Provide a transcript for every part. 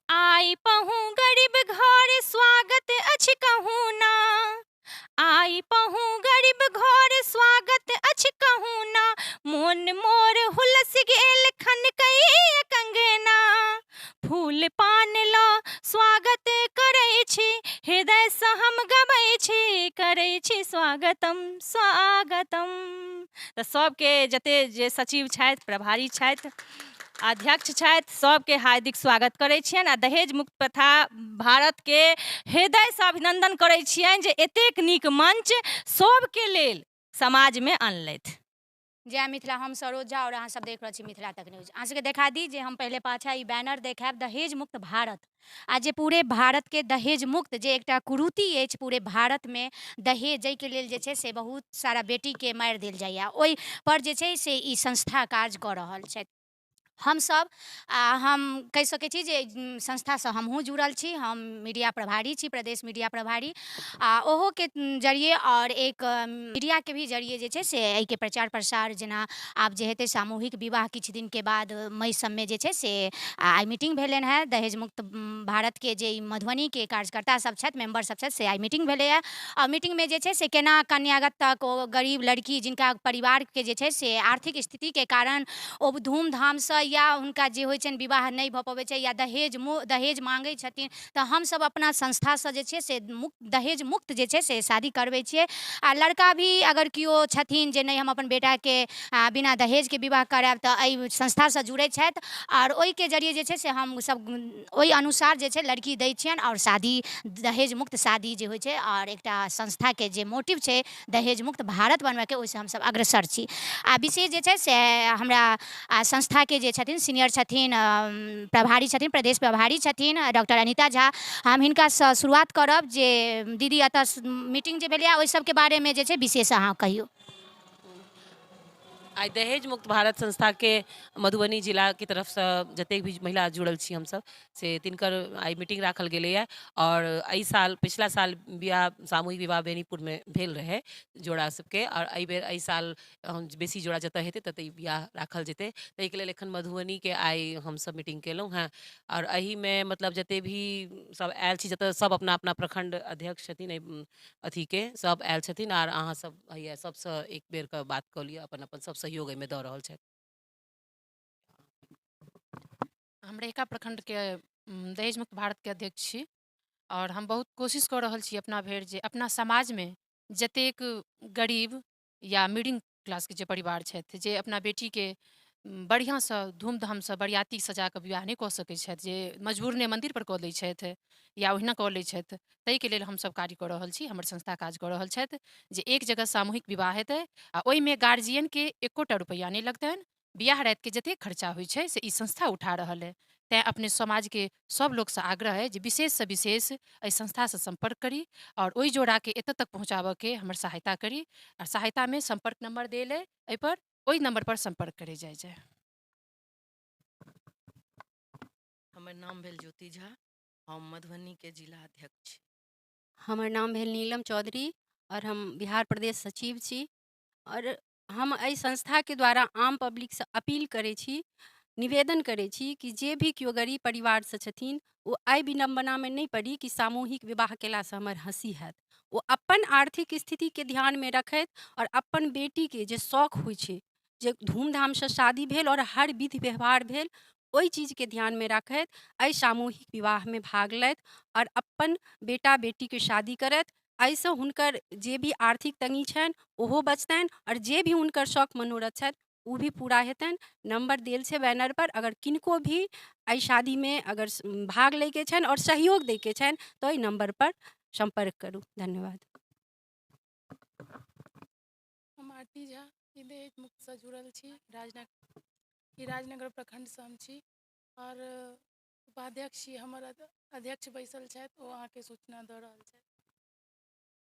आई पहुँ गरीब घर स्वागत अछि कहूँ ना। आई पहुँ गरीब घर स्वागत अछि कहूँ ना। मोन मोर हुलस गेल खन कई कंगना। फूल पान लो स्वागत करै छी, हृदय सँ हम गबै छी, करै छी स्वागतम स्वागतम। तऽ सबके जते जे सचिव छथि, प्रभारी छथि, अध्यक्ष छथि, सबके हार्दिक स्वागत करै छियनि आ दहेज मुक्त प्रथा भारतके हृदयसँ अभिनंदन करै छियनि जे एतेक नीक मंच सबके लेल समाजमे अनलथि। जय मिथिला, हम सरोजा और अहाँ सब देख रहल छी मिथिला तक न्यूज। अहाँ सबके देखा दी जे हम पहले पाछा ई बैनर देखायब दहेज मुक्त भारत। आ जे पूरे भारत के दहेज मुक्त जे एकटा कुरीति अछि पूरे भारत में दहेज, जाहिके लेल जे छै से बहुत सारा बेटी के मारि देल जाइए, ओहि पर जे छै से ई संस्था काज कऽ रहल छथि। हम सब हम कहि सकै छी जे संस्थासँ हमहूँ जुड़ल छी। हम मीडिया प्रभारी छी, प्रदेश मीडिया प्रभारी, आ ओहो के जरिए और एक मीडिया के भी जरिए जे छै से एहिके प्रचार प्रसार, जेना आब जे हेतै सामूहिक विवाह किछु दिनके बाद मई सबमे जे छै से आइ मीटिंग भेलनि हेँ दहेज मुक्त भारतके जे मधुबनीके कार्यकर्ता सब छथि, मेंबर सब छथि, से आइ मीटिंग भेलैए। और मीटिंगमे जे छै से केना कन्यागत तक ओ गरीब लड़की जिनका परिवारके जे छै से आर्थिक स्थितिके कारण ओ धूमधामसँ या हुनका जे होइ छनि विवाह नहि भऽ पबै छै या दहेज मांगै छथिन, तऽ हमसब अपना संस्थासँ जे छै से दहेज मुक्त जे छै से शादी करबै छियै। आ लड़का भी अगर केओ छथिन जे नहि हम अपन बेटाके बिना दहेजके विवाह करायब, तऽ एहि संस्थासँ जुड़ै छथि और ओहिके जरिए जे छै से हम सब ओहि अनुसार जे छै लड़की दै छियनि और शादी दहेज मुक्त शादी जे होइ छै। और एकटा संस्थाके जे मोटिव छै दहेज मुक्त भारत बनबैके, ओहिसँ हमसब अग्रसर छी। आ विशेष जे छै से हमरा संस्थाके जे छथिन सीनियर छथिन, प्रभारी छथिन, प्रदेश प्रभारी छथिन डॉक्टर अनीता झा, हम हिनकासँ शुरुआत करब जे दीदी एतऽ मीटिंग जे भेलैए ओहि सबके बारेमे जे छै विशेष अहाँ कहियौ। आई दहेज मुक्त भारत संस्था के मधुबनी जिला की तरफ से जतेक भी महिला जुड़ल छी हमसब से तिनकर आई मीटिंग राखल गेलैए। और एहि साल पिछला साल विवाह सामूहिक विवाह बेनीपुर में भेल रहे जोड़ा सबके, और एहि बेर एहि साल बेसी जोड़ा जतऽ हेतै ततऽ ई विवाह राखल जेतै। ताहिके लेल एखन मधुबनी के आई हमसब मीटिंग केलहुँ हैं। और एहि में मतलब जते भी सब आयल छी, जतऽ सब अपना अपना प्रखंड अध्यक्ष छथिन एहि अथी के, सब आयल छथिन। और अहाँ सब हैया सबसँ एक बेर के बात कऽ लिअ, अपन अपन सब सहयोग एहिमे दऽ रहल छथि। हम रेखा प्रखंड के दहेज मुक्त भारत के अध्यक्ष छी। और हम बहुत कोशिश कऽ रहल छी अपना भरि जे अपना समाज में जतेक गरीब या मिडिल क्लास के जे परिवार छथि, जे अपना बेटी के बढ़िआँसँ धूमधामसँ बरियाती सजा कऽ विवाह नहि कऽ सकैत छथि, जे मजबूर ने मंदिर पर कऽ लै छथि या ओहिना कऽ लै छथि, ताहिके लेल हमसब कार्य कऽ रहल छी। हमर संस्था काज कऽ रहल छथि जे एक जगह सामूहिक विवाह हेतै आ ओहिमे गार्जियनके एकोटा रुपैआ नहि लगतनि। बियाह रातिके जतेक खर्चा होइ छै से ई संस्था उठा रहल है। तैँ अपने समाजके सब लोकसँ आग्रह है जे विशेषसँ विशेष एहि संस्थासँ संपर्क करी और ओहि जोड़ाके एतऽ तक पहुँचाबऽके हमर सहायता करी। और सहायतामे संपर्क नंबर देल है, एहिपर ओहि नंबर पर संपर्क करे जाय। हमर नाम भेल ज्योति झा, हम मधुबनी के जिला अध्यक्ष छी। हमर नाम भेल नीलम चौधरी और हम बिहार प्रदेश सचिव छी। और हम एहि संस्थाके द्वारा आम पब्लिकसँ अपील करै छी, निवेदन करै छी कि जे भी केओ गरीब परिवारसँ छथिन ओ एहि विडम्बनामे नहि पड़ी कि सामूहिक विवाह केलासँ हमर हँसी हैत। ओ अपन आर्थिक स्थितिके ध्यानमे रखथि और अपन बेटीके जे शौक होइ छै, जे धूमधामसँ शादी भेल और हर विधि व्यवहार भेल, ओहि चीजके ध्यानमे राखथि, एहि सामूहिक विवाहमे भाग लथि और अपन बेटा बेटीके शादी करथि। एहिसँ हुनकर जे भी आर्थिक तंगी छनि ओहो बचतनि और जे भी हुनकर शौक मनोरथ छथि ओ भी पूरा हेतनि। नंबर देल छै बैनर पर, अगर किनको भी एहि शादीमे अगर भाग लैके छनि और सहयोग दैके छनि तऽ ओहि नंबर पर संपर्क करू। धन्यवाद। हम आरती झा, ई दहेज मुक्तसँ जुड़ल छी, राजनगर प्रखंडसँ हम छी और उपाध्यक्ष छी। हमर अध्यक्ष बैसल छथि, ओ अहाँके सूचना दऽ रहल छथि।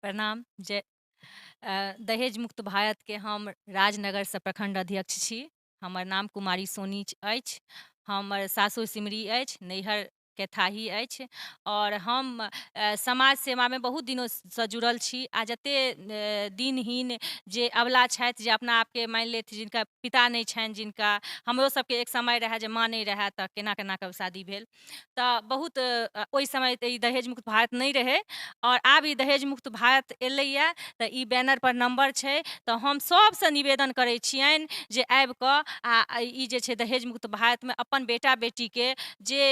प्रणाम। जय दहेज मुक्त भारत के हम राजनगरसँ प्रखंड अध्यक्ष छी। हमर नाम कुमारी सोनी अछि। हमर सासुर सिमरी अछि, नैहर के थाही अछि और हम समाज सेवामे बहुत दिनोसँ जुड़ल छी आ जते दिनहीन जे अबला छथि जे अपना आपके मानि लेथि जिनका पिता नहि छनि, जिनका हमरो सबके एक समय रहै जे माँ नहि रहै तऽ केना केना कऽ शादी भेल, तऽ बहुत ओहि समय तऽ ई दहेज मुक्त भारत नहि रहै और आब ई दहेज मुक्त भारत एलैए तऽ ई बैनर पर नंबर छै। तऽ हम सबसँ निवेदन करै छियनि जे आबि कऽ आ ई जे छै दहेज मुक्त भारतमे अपन बेटा बेटीके जे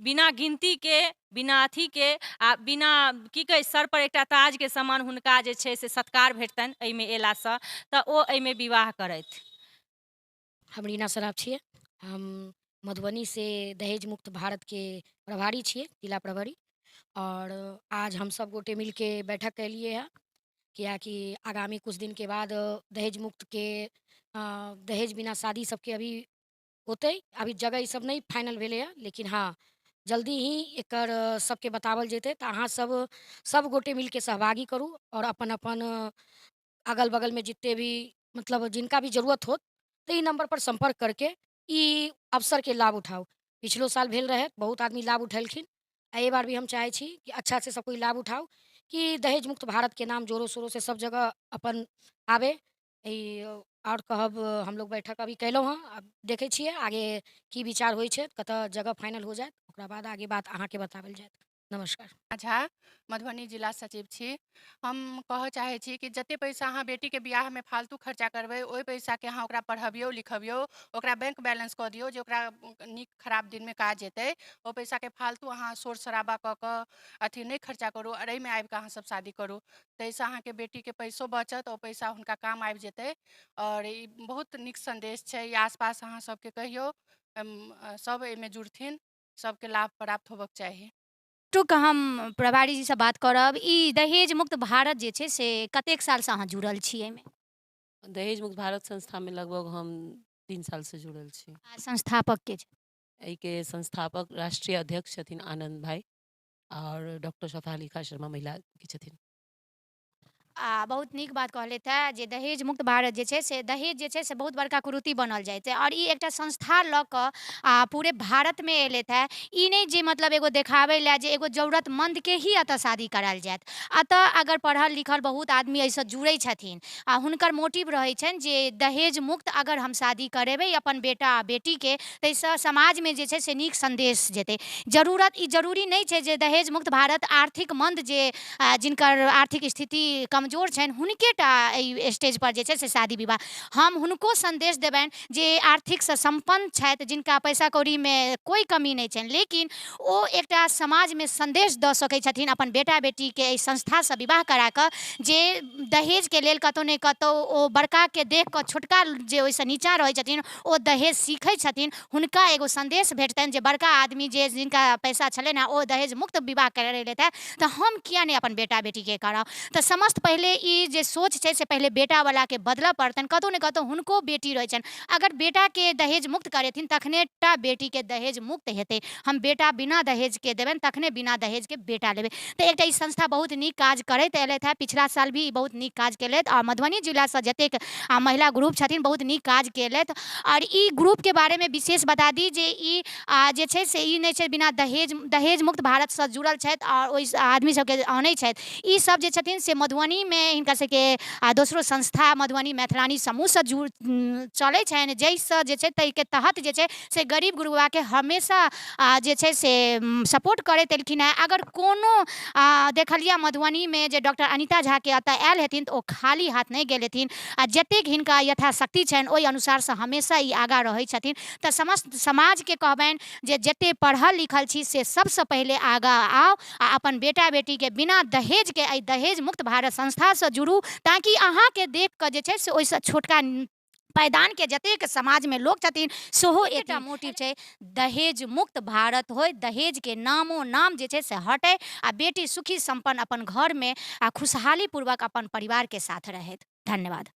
बिना गिनतीके, बिना अथीके आ बिना की कहै सर पर एकटा ताजके समान हुनका जे छै से सत्कार भेटतनि एहिमे अयलासँ, तऽ ओ एहिमे विवाह करथि। हम रीना सराफ छियै। हम मधुबनी से दहेज मुक्त भारत के प्रभारी छियै, जिला प्रभारी। और आज हम सब गोटे मिल के बैठक कैलिए है, कियाकि आगामी कुछ दिन के बाद दहेज मुक्त के दहेज बिना शादी सबके अभी होते। अभी जगह ई सब नहीं फाइनल भेले है, लेकिन हाँ जल्दी ही एकर सबके बतावल जेतै। तऽ अहाँ सब गोटे मिल के सहभागी करू और अपन अपन अगल बगल में जितने भी मतलब जिनका भी जरूरत हो तो ई नंबर पर संपर्क करके ई अवसर के लाभ उठाओ। पिछलो साल भेल रहे, बहुत आदमी लाभ उठेलखिन। एहि बार भी हम चाहे छी कि अच्छा से सब कोई लाभ उठाओ, कि दहेज मुक्त भारत के नाम जोरों शोरों से सब जगह अपन आवे। ई और कहब हम लोग बैठक अभी कैलहुँ हँ, आब देखै छियै आगे की विचार होइ छै, कतऽ जगह फाइनल हो जाए ओकरा बाद आगे बात अहाँके बतावल जाएत। नमस्कार। झा मधुबनी जिला सचिव छी। हम कहऽ चाहै छी कि जते पैसा अहाँ बेटीके बियाहमे फालतू खर्चा करबै, ओहि पैसाके अहाँ ओकरा पढ़बियौ लिखबियौ, ओकरा बैंक बैलेंस कऽ दियौ जे ओकरा नीक खराब दिनमे काज एतै। ओ पैसाके फालतू अहाँ शोर शराबा कऽ कऽ अथी नहि खर्चा करू और एहिमे आबि कऽ अहाँ सब शादी करू। ताहिसँ अहाँके बेटीके पैसो बचत, ओ पैसा हुनका काम आबि जेतै। और ई बहुत नीक संदेश छै, ई आसपास अहाँ सबके कहियौ, सब एहिमे जुड़थिन, सबके लाभ प्राप्त होबक चाही। टुक हम प्रभारी जी से बात करब। ई दहेज मुक्त भारत जे छै से कतेक साल से अहाँ जुड़ल छी एहिमे? दहेज मुक्त भारत संस्था में लगभग हम 3 साल से जुड़ल छी। आ संस्थापक के छै? एहि के संस्थापक राष्ट्रीय अध्यक्ष छथिन आनंद भाई और डॉक्टर शफालिका शर्मा महिला के छथिन। बहुत नीक बात कहलथि है जे दहेज मुक्त भारत जे छै से दहेज जे छै से बहुत बड़का कुरीति बनल जाइत है और ई एकटा संस्था लऽ कऽ पूरे भारतमे अयलथि है। ई नहि जे मतलब एगो देखाबै लए जे एगो जरूरतमंदके ही एतऽ शादी करायल जायत। एतऽ अगर पढ़ल लिखल बहुत आदमी एहिसँ जुड़ै छथिन आ हुनकर मोटिव रहै छनि जे दहेज मुक्त अगर हम शादी करेबै अपन बेटा आ बेटीके, ताहिसँ समाजमे जे छै से नीक संदेश जेतै। ई जरूरी नहि छै जे दहेज मुक्त भारत आर्थिक मंद जे जिनकर आर्थिक स्थिति कमजोर छनि हुनके टा एहि स्टेज पर जे छै से शादी विवाह। हम हुनको संदेश देबनि जे आर्थिकसँ सम्पन्न छथि, जिनका पैसा कौड़ीमे कोई कमी नहि छनि, लेकिन ओ एकटा समाजमे संदेश दऽ सकै छथिन अपन बेटा बेटीके एहि संस्थासँ विवाह करा कऽ, जे दहेजके लेल कतहु ने कतहु ओ बड़काके देख कऽ छोटका जे ओहिसँ नीचाँ रहै छथिन ओ दहेज सीखै छथिन। हुनका एगो संदेश भेटतनि जे बड़का आदमी जे जिनका पैसा छलनि हेँ ओ दहेज मुक्त विवाह करै लेतै, तऽ हम किया नहि अपन बेटा बेटीके कराउ। तऽ समस्त पहिले ई जे सोच छै से पहिले बेटावलाके बदलऽ पड़तनि। कतहु ने कतहु हुनको बेटी रहै छनि, अगर बेटाके दहेज मुक्त करेथिन तखने टा बेटीके दहेज मुक्त हेतै। हम बेटा बिना दहेजके देबनि तखने बिना दहेजके बेटा लेबै। तऽ एकटा ई संस्था बहुत नीक काज करैत अयलथि है, पिछला साल भी बहुत नीक काज केलथि और मधुबनी जिलासँ जतेक महिला ग्रुप छथिन बहुत नीक काज केलथि। और ई ग्रुपके बारेमे विशेष बता दी जे ई जे छै से ई नहि छै बिना दहेज मुक्त भारतसँ जुड़ल छथि और ओहि आदमी सबके आनै छथि। ई सब जे छथिन से मधुबनीमे हिनका सबके दोसरो संस्था मधुबनी मैथिलानी समूहसँ चलै छनि, जाहिसँ जे छै ताहिके तहत जे छै से गरीब गुरुआके हमेशा जे छै से सपोर्ट करैत एलखिन हेँ। अगर कोनो देखलिए मधुबनीमे जे डॉक्टर अनीता झाके एतऽ आयल हेथिन तऽ ओ खाली हाथ नहीं गेल हेथिन आ जतेक हिनका यथाशक्ति छनि ओहि अनुसारसँ हमेशा ई आगाँ रहै छथिन। तऽ समस्त समाजके कहबनि जे जतेक पढ़ल लिखल छी से सबसँ पहिले आगाँ आओ आ अपन बेटा बेटीके बिना दहेजके एहि दहेज मुक्त भारत संस्थासँ जुड़ू, ताकि अहाँके देख कऽ जे छै से ओहिसँ छोटका पायदानके जतेक समाजमे लोक छथिन सेहो एकटा मोटिव छै दहेज मुक्त भारत होय, दहेजके नामो नाम जे छै से हटै आ बेटी सुखी सम्पन्न अपन घरमे आ खुशहाली पूर्वक अपन परिवारके साथ रहैत। धन्यवाद।